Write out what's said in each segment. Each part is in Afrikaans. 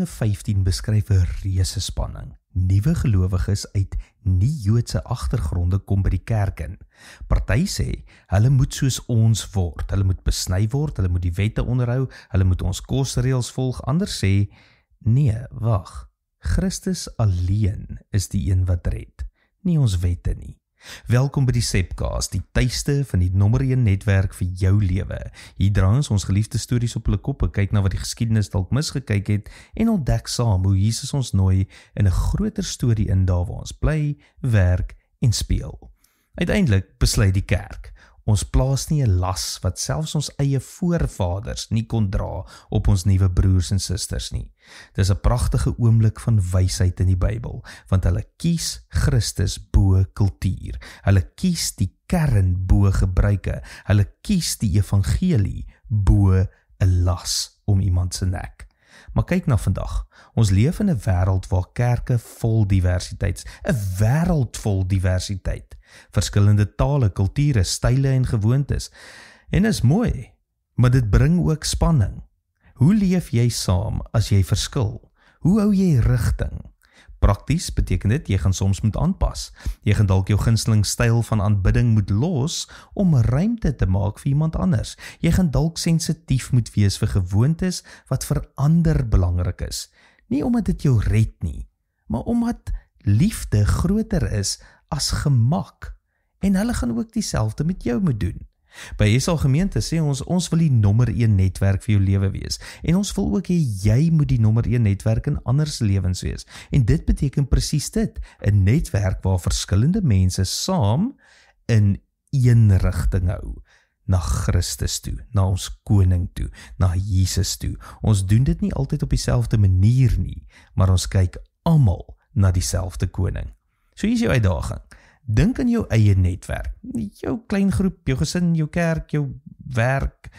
Handelinge 15 beskryf 'n reuse spanning. Nuwe gelowiges uit nie-Joodse agtergronde kom by die kerk in. Party sê, hulle moet soos ons word, hulle moet besny word, hulle moet die wette onderhou, hulle moet ons kosreëls volg. Ander sê, nee, wag, Christus alleen is die een wat red, nie ons wette nie. Welkom by die Sepcast, die tuiste van die nommer 1 netwerk vir jou lewe. Hier draai ons geliefde stories op hulle koppe, kyk na wat die geskiedenis dalk misgekyk het en ontdek saam hoe Jesus ons nooi in 'n groter storie in daar waar ons bly, werk en speel. Uiteindelik besluit die kerk, ons plaas nie 'n las wat selfs ons eie voorvaders nie kon dra op ons nuwe broers en susters nie. Dis 'n pragtige oomblik van wysheid in die Bybel, want hulle kies Christus bo kultuur. Hulle kies die kern bo gebruike. Hulle kies die evangelie bo 'n las om iemand se nek. Maar kyk na vandag. Ons leef in 'n wêreld waar kerke vol diversiteit, 'n wêreld vol diversiteit. Verskillende tale, kulture, style en gewoontes. En is mooi, maar dit bring ook spanning. Hoe leef jy saam as jy verskil? Hoe hou jy rigting? Prakties beteken dit, jy gaan soms moet aanpas. Jy gaan dalk jou gunsteling styl van aanbidding moet los om ruimte te maak vir iemand anders. Jy gaan dalk sensitief moet wees vir gewoontes wat vir ander belangrik is. Nie omdat dit jou red nie, maar omdat liefde groter is as gemak. En hulle gaan ook dieselfde met jou moet doen. By SA Gemeente sê ons wil die nommer 1 netwerk vir jou lewe wees. En ons wil ook hê jy moet die nommer 1 netwerk in ander se lewens wees. En dit beteken presies dit, 'n netwerk waar verskillende mense saam in een rigting hou. Na Christus toe, na ons koning toe, na Jesus toe. Ons doen dit nie altyd op dieselfde manier nie, maar ons kyk almal na dieselfde koning. So hier is jou uitdaging. Dink aan jou eie netwerk, jou klein groep, jou gesin, jou kerk, jou werk.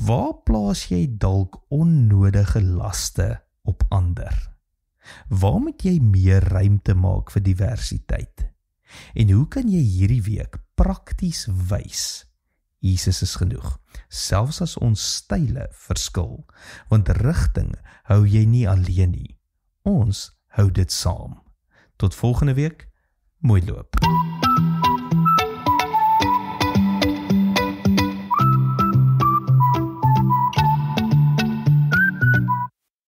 Waar plaas jy dalk onnodige laste op ander? Waar moet jy meer ruimte maak vir diversiteit? En hoe kan jy hierdie week prakties wys? Jesus is genoeg, selfs as ons style verskil, want rigting hou jy nie alleen nie. Ons hou dit saam. Tot volgende week. Mooi loop.